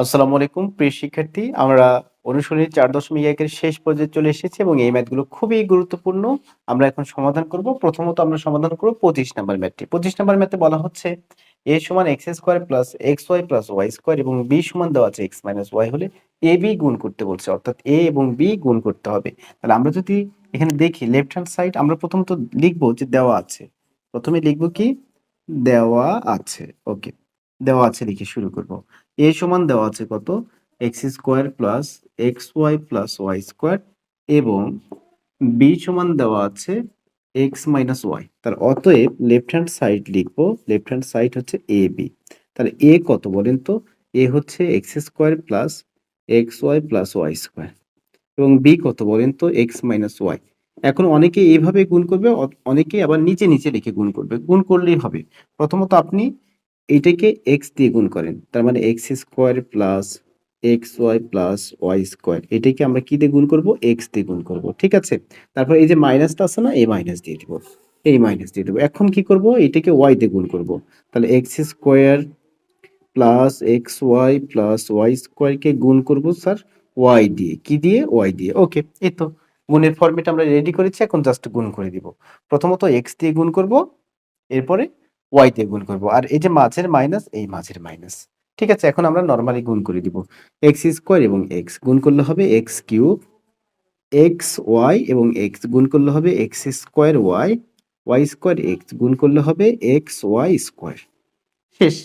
আসসালামু আলাইকুম প্রিয় শিক্ষার্থী, আমরা অনুশীলনী 4.1 এর শেষ পর্যায়ে চলে এসেছি এবং এই ম্যাথগুলো খুবই গুরুত্বপূর্ণ। আমরা এখন সমাধান করব। প্রথমত আমরা সমাধান করব 25 নাম্বার ম্যাথটি। 25 নাম্বার ম্যাথে বলা হচ্ছে a সমান x square plus xy plus y square এবং b সমান দেওয়া আছে x মাইনাস y হলে ab গুণ করতে বলছে, অর্থাৎ a এবং b গুণ করতে হবে। তাহলে আমরা যদি এখানে দেখি লেফট হ্যান্ড সাইড, আমরা প্রথমত লিখব যে দেওয়া আছে। প্রথমে লিখব কি দেওয়া আছে। ওকে, দেওয়া আছে লিখে শুরু করব। a সমান দেওয়া আছে কত, x square plus x y plus y square এবং b সমান দেওয়া আছে এক্স মাইনাস ওয়াই। তার অতএব লেফট হ্যান্ড সাইড লিখবো, লেফট হ্যান্ড সাইড হচ্ছে এ বি। তাহলে এ কত বলেন তো, এ হচ্ছে x square plus x y plus y square এবং বি কত বলেন তো, এক্স মাইনাস ওয়াই। এখন অনেকে এইভাবে গুণ করবে, অনেকে আবার নিচে নিচে লিখে গুণ করবে। গুণ করলেই হবে। প্রথমত আপনি এইটাকে এক্স দিয়ে গুণ করেন, তার মানে x square plus x y plus y square, এটাকে আমরা কি দিয়ে গুণ করব, এক্স দিয়ে গুণ করব। ঠিক আছে, তারপর এই যে মাইনাসটা আছে না, এই মাইনাস দিয়ে দিব, এই মাইনাস দিয়ে দেবো। এখন কি করব, এটাকে ওয়াই দিয়ে গুণ করব। তাহলে x square plus x y plus y স্কোয়ারকে গুণ করব স্যার ওয়াই দিয়ে, কি দিয়ে, ওয়াই দিয়ে। ওকে, এই তো গুণের ফর্মেট আমরা রেডি করেছি, এখন জাস্ট গুণ করে দিব। প্রথমত এক্স দিয়ে গুণ করব, এরপরে ওয়াই দিয়ে গুণ করব, আর এই যে মাঝের মাইনাস, এই মাঝের মাইনাস। ঠিক আছে, এখন আমরা নর্মালি গুণ করে দিব। এক্স স্কোয়ার এবং এক্স গুণ করলে হবে এক্স কিউব, এক্স ওয়াই এবং এক্স গুণ করলে হবে x square y, y square x গুণ করলে হবে এক্স ওয়াই স্কোয়ার। শেষ।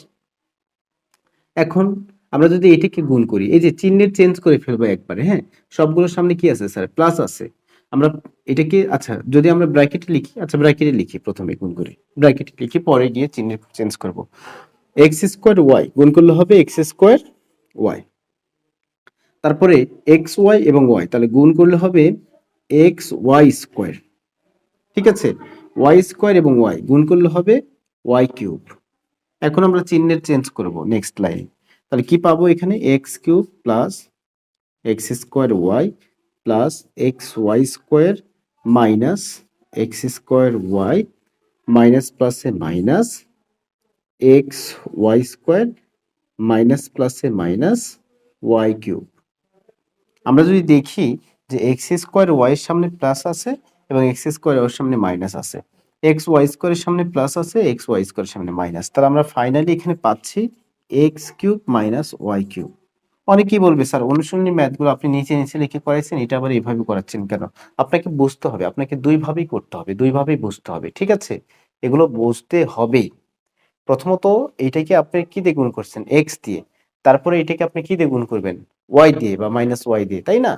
এখন আমরা যদি এটাকে গুণ করি, এই যে চিহ্নের চেঞ্জ করে ফেলবো একবারে, হ্যাঁ, সবগুলোর সামনে কি আছে স্যার, প্লাস আছে। আমরা এটাকে, আচ্ছা যদি আমরা ব্র্যাকেটে লিখি, আচ্ছা ব্র্যাকেটে লিখি, প্রথমে গুণ করি, ব্র্যাকেটে লিখি, পরে গিয়ে চিহ্নের চেঞ্জ করব। এক্স স্কোয়ার ওয়াই গুণ করলে হবে এক্স স্কোয়ার ওয়াই, তারপরে এক্স ওয়াই এবং ওয়াই, তাহলে গুণ করলে হবে এক্স ওয়াই স্কোয়ার। ঠিক আছে, ওয়াই স্কোয়ার এবং ওয়াই গুণ করলে হবে ওয়াই কিউব। এখন আমরা চিহ্নের চেঞ্জ করব নেক্সট লাইনে। তাহলে কি পাবো এখানে, x cube plus x square y plus x y square minus x square y minus প্লাসে minus x y square minus প্লাসে মাইনাস ওয়াই কিউব। আমরা যদি দেখি যে এক্স স্কোয়ার ওয়াই এর সামনে প্লাস আছে এবং এক্স স্কোয়ার ওয়াই এর সামনে মাইনাস আছে, এক্স ওয়াই স্কোয়ারের সামনে প্লাস আছে, এক্স ওয়াই স্কোয়ারের সামনে মাইনাস, তাহলে আমরা ফাইনালি এখানে পাচ্ছি x cube minus y cube. অনেকেই বলবে স্যার অনুশীলনী ম্যাথগুলো আপনি নিচে নিচে লিখে করাইছেন, এটা আবার এইভাবে করাচ্ছেন কেন? আপনাকে বুঝতে হবে, আপনাকে দুইভাবেই করতে হবে, দুইভাবেই বুঝতে হবে। ঠিক আছে, এগুলো বুঝতে হবেই। প্রথমত এইটাকে আপনি কি দিয়ে গুণ করছেন, এক্স দিয়ে, তারপরে এটাকে আপনি কি দিয়ে গুণ করবেন, ওয়াই দিয়ে বা মাইনাস ওয়াই দিয়ে, তাই না?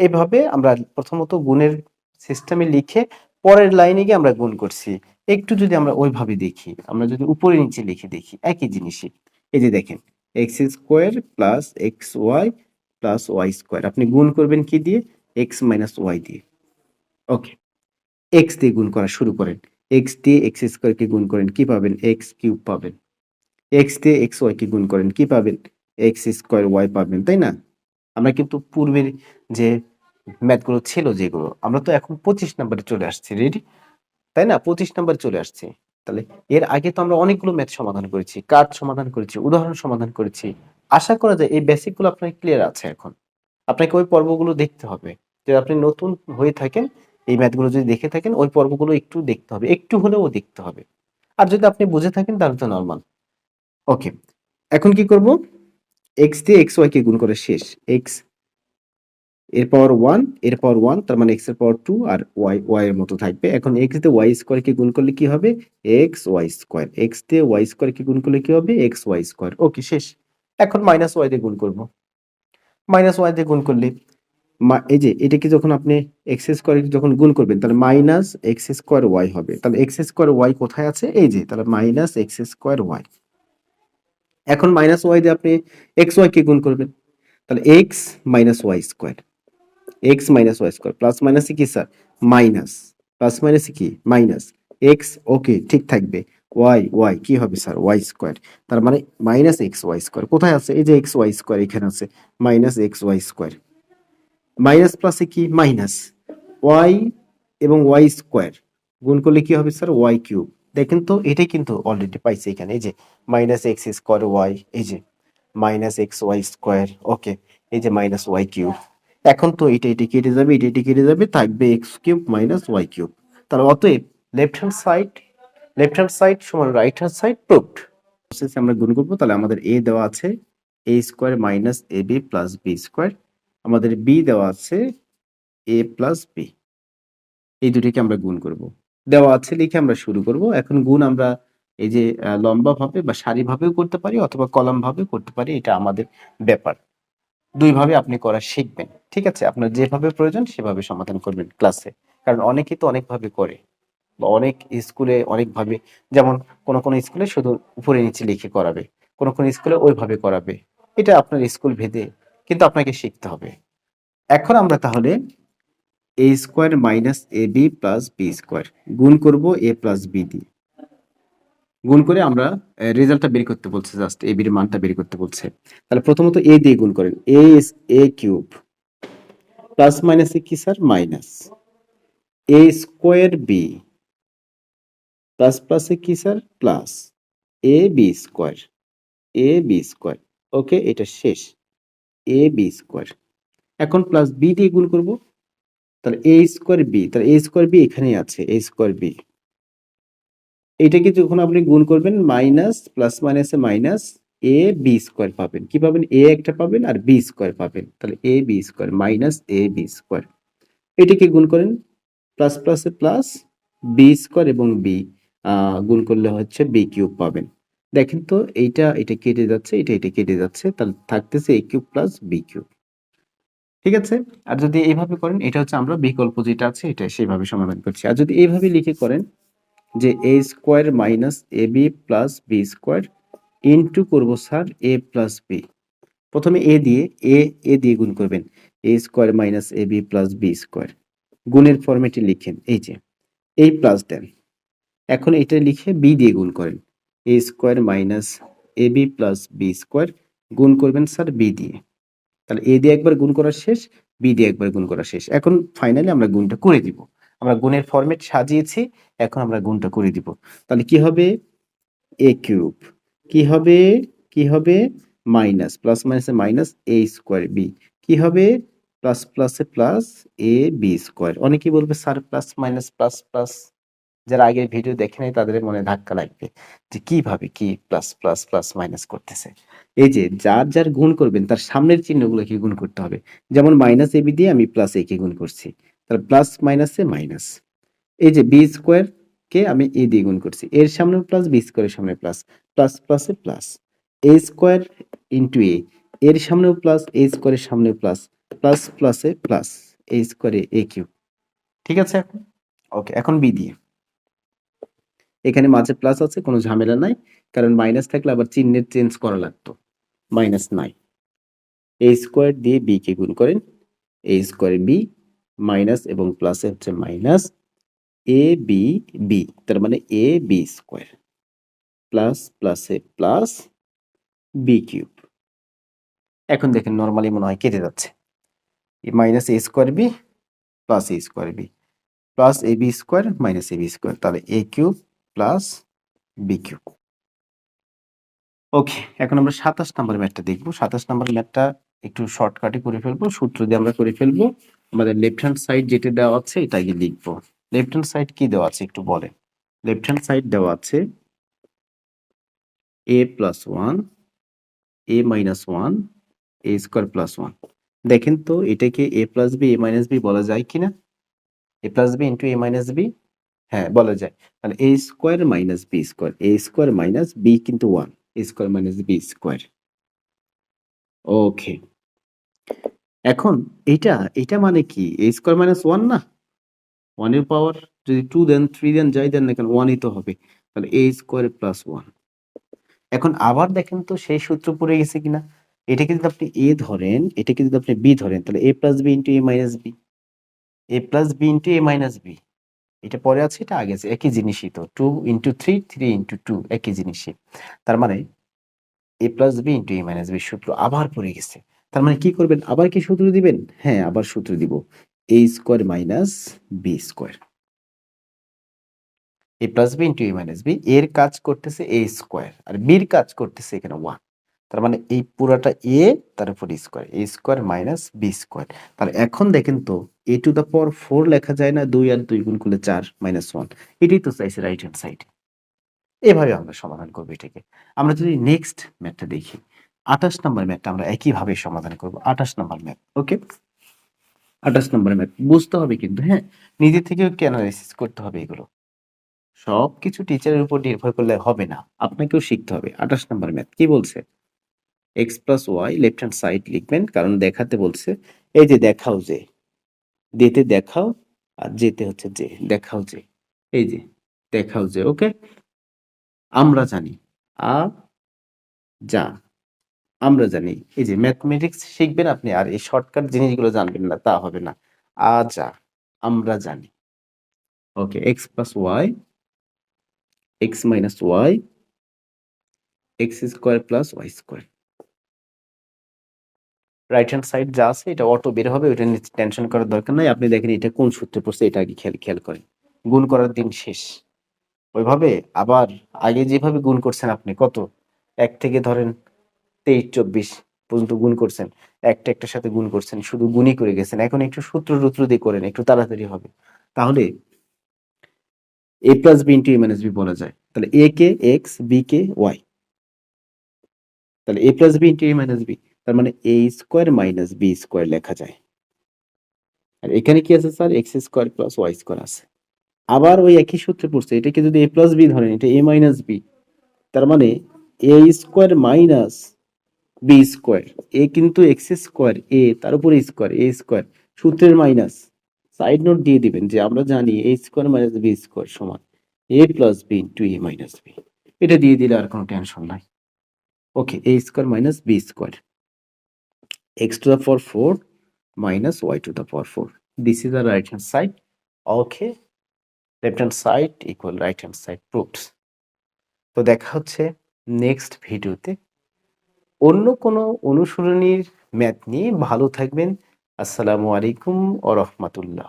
এভাবে আমরা প্রথমত গুণের সিস্টেমে লিখে পরের লাইনে গিয়ে আমরা গুণ করছি। একটু যদি আমরা ওইভাবে দেখি, আমরা যদি উপরে নিচে লিখে দেখি একই জিনিসই। এই যে দেখেন, x square plus x y plus y square, আপনি গুণ করবেন কি দিয়ে, এক্স মাইনাস ওয়াই দিয়ে। ওকে, এক্স দিয়ে গুণ করা শুরু করেন, এক্স দিয়ে এক্স স্কোয়ারকে গুণ করেন, কি পাবেন, এক্স কিউব পাবেন। এক্স দিয়ে এক্স ওয়াই কে গুণ করেন, কি পাবেন, এক্স স্কোয়ার ওয়াই পাবেন, তাই না? আমরা কিন্তু পূর্বের যে ম্যাথগুলো ছিল যেগুলো, আমরা তো এখন 25 নাম্বারে চলে আসছি, রেডি, তাই না? 25 নাম্বারে চলে আসছি। তাহলে এর আগে তো আমরা অনেকগুলো ম্যাথ সমাধান করেছি, কাট সমাধান করেছি, উদাহরণ সমাধান করেছি। আশা করা যায় এই বেসিক গুলো আপনার ক্লিয়ার আছে। এখন আপনাকে ওই পর্বগুলো দেখতে হবে। যদি আপনি নতুন হয়ে থাকেন, এই ম্যাথগুলো যদি দেখে থাকেন, ওই পর্বগুলো একটু দেখতে হবে, একটু হলেও দেখতে হবে। আর যদি আপনি বুঝে থাকেন তাহলে তো নরমাল। ওকে, এখন কি করব, এক্স দিয়ে এক্স ওয়াই কে গুণ করে শেষ, এক্স এর পাওয়ার ওয়ান, এর পাওয়ার ওয়ান, তার মানে এক্স এর পাওয়ার টু, আর ওয়াই ওয়াই এর মতো থাকবে। এখন এক্স দিয়ে ওয়াই স্কোয়ার কে গুণ করলে কি হবে, এক্স ওয়াই স্কোয়ার, এক্স দিয়ে ওয়াই স্কোয়ার কে গুণ করলে কি হবে, এক্স ওয়াই স্কোয়ার। ওকে, শেষ। এখন মাইনাস ওয়াই দিয়ে গুণ করব, মাইনাস ওয়াই দিয়ে গুণ করলে এই যে এটাকে যখন আপনি এক্স স্কোয়ার যখন গুণ করবেন, তাহলে মাইনাস এক্স স্কোয়ার ওয়াই হবে। তাহলে এক্স স্কোয়ার ওয়াই কোথায় আছে, এই যে, তাহলে মাইনাস এক্স স্কোয়ার ওয়াই। এখন মাইনাস ওয়াই দিয়ে আপনি এক্স ওয়াই কে গুণ করবেন, তাহলে x minus y square, x minus y square, plus মাইনাসে কি স্যার, মাইনাস, প্লাস মাইনাসে কি, মাইনাস, এক্স, ওকে ঠিক থাকবে, ওয়াই ওয়াই কি হবে স্যার, ওয়াই স্কোয়ার, তার মানে মাইনাস এক্স ওয়াই স্কোয়ার কোথায় আছে, এই যে এক্স ওয়াই স্কোয়ার এখানে আছে, minus x y square, minus প্লাসে কি, মাইনাস ওয়াই এবং ওয়াই স্কোয়ার গুণ করলে কি হবে স্যার, ওয়াই কিউব। দেখেন তো এটাই কিন্তু অলরেডি পাইছে এখানে, এই যে মাইনাস এক্স স্কোয়ার ওয়াই, এই যে মাইনাস এক্স ওয়াই স্কোয়ার। ওকে, এই যে মাইনাস ওয়াই কিউব। এখন তো এটা কেটে যাবে, এটা কেটে যাবে, থাকবে x cube minus y cube. তাহলে অতএব লেফট হ্যান্ড সাইড সমান রাইট হ্যান্ড সাইড প্রুভড। প্রসেসে আমরা গুণ করবো, তাহলে আমাদের এ দেওয়া আছে a square minus a b plus b square, আমাদের বি দেওয়া আছে এ প্লাস বি। এই দুটিকে আমরা গুণ করব, দেওয়া আছে লিখে আমরা শুরু করব। এখন গুণ আমরা এই যে লম্বা ভাবে বা সারি ভাবেও করতে পারি অথবা কলাম ভাবেও করতে পারি, এটা আমাদের ব্যাপার। দুই ভাবে আপনি করা শিখবেন, ঠিক আছে? আপনার যেভাবে প্রয়োজন সেভাবে সমাধান করবেন ক্লাসে, কারণ অনেকেই তো অনেকভাবে করে, বা অনেক স্কুলে অনেকভাবে, যেমন কোন কোন স্কুলে শুধু উপরে নিচে লিখে করাবে, কোন কোন স্কুলে ওইভাবে করাবে। এটা আপনার স্কুল ভেদে, কিন্তু আপনাকে শিখতে হবে। এখন আমরা তাহলে এ square minus a b plus b square গুণ করব এ প্লাস বি দিয়ে। গুণ করে আমরা রেজাল্টটা বের করতে বলছে, জাস্ট এ বির মানটা বের করতে বলছে। তাহলে প্রথমত এ দিয়ে গুণ করেন, এ কিউব প্লাস মাইনাসে কি স্যার? মাইনাস এ স্কোয়ার বি প্লাস প্লাসে কি sir? Plus A B square, A B square. ওকে, এটা শেষ, এ বি স্কোয়ার। এখন প্লাস বি দিয়ে গুণ করব, তাহলে এ স্কোয়ার বি, তাহলে এ স্কোয়ার বি এখানেই আছে, এ স্কোয়ার বি। এটাকে যখন আপনি গুণ করবেন মাইনাস প্লাস মাইনাসে মাইনাস এ বি স্কোয়ার পাবেন। কি পাবেন? এ একটা পাবেন আর বি স্কোয়ার পাবেন, তাহলে A B square minus a B square. এটাকে গুণ করেন প্লাস প্লাসে প্লাস বি স্কোয়ার এবং বি গুণ করলে হচ্ছে বি কিউব পাবেন। দেখেন তো এটা কেটে যাচ্ছে, এটা কেটে যাচ্ছে, তাহলে থাকতেছে এ কিউব প্লাস বি কিউব। ঠিক আছে? আর যদি এইভাবে করেন, এটা হচ্ছে আমরা বিকল্প যেটা আছে এটা সেইভাবে সমাধান করছি। আর যদি এইভাবে লিখে করেন যে a square minus a b plus b square into করবো স্যার এ প্লাস বি। প্রথমে এ দিয়ে গুণ করবেন, a square minus a b plus b square. গুণের ফরম্যাটে লিখেন, এই যে এই প্লাস দেন। এখন এটা লিখে বি দিয়ে গুণ করেন, এ square minus a b plus b square গুণ করবেন স্যার বি দিয়ে। তাহলে এ দিয়ে একবার গুণ করা শেষ, বি দিয়ে একবার গুণ করা শেষ। এখন ফাইনালি আমরা গুণটা করে দিব। আমরা গুণের ফরম্যাট সাজিয়েছি, এখন আমরা গুণটা করে দিব। তাহলে কি হবে? এ কিউব কি হবে? কি হবে? মাইনাস প্লাস মাইনাসে মাইনাস এ স্কোয়ার বি কি হবে? প্লাস প্লাসে প্লাস এ বি স্কোয়ার। অনেকেই বলবে sir plus minus plus plus, যারা আগের ভিডিও দেখে নাই তাদের মনে ধাক্কা লাগবে যে কিভাবে কি প্লাস প্লাস প্লাস মাইনাস করতেছে। এই যে যার যার গুণ করবেন তার সামনের চিহ্নগুলোকে গুণ করতে হবে। যেমন মাইনাস এবি দিয়ে আমি প্লাস এ কে গুণ করছি, তাহলে প্লাস মাইনাসে মাইনাস। এই যে বি স্কোয়ার কে আমি এ দিয়ে গুণ করছি, এর সামনে প্লাস বি স্কোয়ারের সামনে প্লাস, প্লাস প্লাসে প্লাস এ স্কোয়ার ইন্টু এ, এর সামনেও প্লাস, এ স্কোয়ারের সামনেও প্লাস, প্লাস প্লাসে প্লাস এ স্কোয়ারে এ কিউব। ঠিক আছে? এখন ওকে, এখন বি দিয়ে। এখানে মাঝে প্লাস আছে, কোনো ঝামেলা নাই, কারণ মাইনাস থাকলে আবার চিহ্নের চেঞ্জ করা লাগতো, মাইনাস নাই। এ স্কোয়ার দিয়ে বি কে গুণ করেন, এ স্কোয়ার বি মাইনাস এবং প্লাসে হচ্ছে মাইনাস এ বি বি, তার মানে এ বি স্কোয়ার প্লাস প্লাসে প্লাস বি কিউব। এখন দেখেন নর্মালি মনে হয় কেটে যাচ্ছে, minus A square B plus A square B plus A B square minus a B square, তাহলে এ কিউব প্লাস বি কিউব। ওকে, এখন আমরা 27 নাম্বার ম্যাথটা দেখবো। 27 নাম্বার ম্যাথটা একটু শর্টকাটে করে ফেলবো, সূত্র দিয়ে আমরা করে ফেলবো। আমাদের লেফট হ্যান্ড সাইড যেটা দেওয়া আছে এটা আগে লিখবো। লেফট হ্যান্ড সাইড কি দেওয়া আছে একটু বলেন? লেফট হ্যান্ড সাইড দেওয়া আছে এ প্লাস ওয়ান, এ মাইনাস ওয়ান, এ স্কোয়ার প্লাস ওয়ান। দেখেন তো এটাকে এ plus B A minus b বলা যায় কিনা? এ plus b into a minus B, হ্যাঁ বলা যায়। তাহলে এ square minus b square, a square minus B কিন্তু ওয়ান, এ স্কোয়ার মাইনাস বি স্কোয়ার। ওকে, এখন এটা মানে কি? এ স্কোয়ার মাইনাস ওয়ান না? ওয়ানের পাওয়ার যদি টু দেন, থ্রি দেন, যাই দেন না কেন, ওয়ানই তো হবে। তাহলে এ স্কোয়ার প্লাস ওয়ান। এখন আবার দেখেন তো সেই সূত্র পড়ে গেছে কিনা। এটাকে যদি আপনি এ ধরেন, এটাকে যদি আপনি বি ধরেন, তাহলে a plus b into a minus b, a plus b into a minus b. এটা পরে আছে, এটা আগে আছে, একই জিনিসই তো। Two into three, three into two, একই জিনিসই। তার মানে a plus b into a minus b সূত্র আবার পড়ে গেছে। তার মানে কি করবেন? আবার কি সূত্র দিবেন? হ্যাঁ, আবার সূত্র দিব, এ square minus b square. A plus b into a minus B, এর কাজ করতেছে এ স্কোয়ার আর বির কাজ করতেছে এখানে ওয়ান। তার মানে এই পুরাটা এ তার উপর square, a square minus b square. তাহলে এখন দেখেন তো এ টু দ্য পাওয়ার 4 লেখা যায় না, 2 আর 2 গুণ করলে 4 মাইনাস 1। এটাই তো চাইছে রাইট হ্যান্ড সাইড। এভাবে আমরা সমাধান করব এটাকে। আমরা যদি নেক্সট ম্যাথটা দেখি, 28 নম্বর ম্যাথটা আমরা একইভাবে সমাধান করব। 28 নম্বর ম্যাথ, ওকে? 28 নম্বর ম্যাথ বুঝতে হবে কিন্তু, হ্যাঁ? নিজে থেকেও একটু অ্যানালাইসিস করতে হবে এগুলো। সবকিছু টিচারের উপর নির্ভর করলে হবে না, আপনাকেও শিখতে হবে। 28 নম্বর ম্যাথ কি বলছে? X plus y left hand side লিখবেন, কারণ দেখাতে বলছে। এই যে দেখাও যে, দিতে দেখাও আর যেতে হচ্ছে যে, দেখাও যে, এই যে দেখাও যে, ওকে? আমরা জানি আ যা, আমরা জানি। এই যে ম্যাথমেটিক্স শিখবেন আপনি, আর এই শর্টকাট জিনিসগুলো জানবেন না, তা হবে না। যা, আমরা জানি। Okay, x plus y, x minus y, x square plus y square. Right hand side যা আছে এটা অটো বের হবে, ওইটা নিয়ে টেনশন করার দরকার নাই। আপনি দেখেন এটা কোন সূত্রে পড়ছে, এটা আগে খেয়াল করেন। গুণ করার দিন শেষ। ওইভাবে আবার আগে যেভাবে গুণ করছেন আপনি, কত 1 থেকে ধরেন 23 24 পর্যন্ত গুণ করছেন, একটা একটার সাথে গুণ করছেন, শুধু গুণই করে গেছেন। এখন একটু সূত্র টুত্র দিয়ে করেন, একটু তাড়াতাড়ি হবে। তাহলে a plus b into a minus b বলা যায়। তাহলে a কে এক্স, বি কে ওয়াই। তাহলে a plus b into a minus b, তার মানে a square minus b square লেখা যায়। আর এখানে কি আছে sir? X square plus y square আছে। আবার ওই একই সূত্রে পড়ছে, এটাকে যদি a প্লাস বি ধরেন, এটা a মাইনাস বি, তার মানে a square minus b square. A কিন্তু এক্স স্কোয়ার, এ তার উপরে স্কোয়ার, এ স্কোয়ার সূত্রের মাইনাস। সাইড নোট দিয়ে দিবেন যে আমরা জানি a square minus b square সমান a plus b into a minus b. এটা দিয়ে দিলে আর কোনো টেনশন নাই। Okay, a square minus b square, x to the power 4 minus y to the power 4. This is the right hand side. Okay, left hand side equal right hand side proved. তো দেখা হচ্ছে next ভিডিওতে অন্য কোনো অনুসরণীর math নিয়ে। ভালো থাকবেন। আসসালামু আলাইকুম ওয়া রাহমাতুল্লাহ।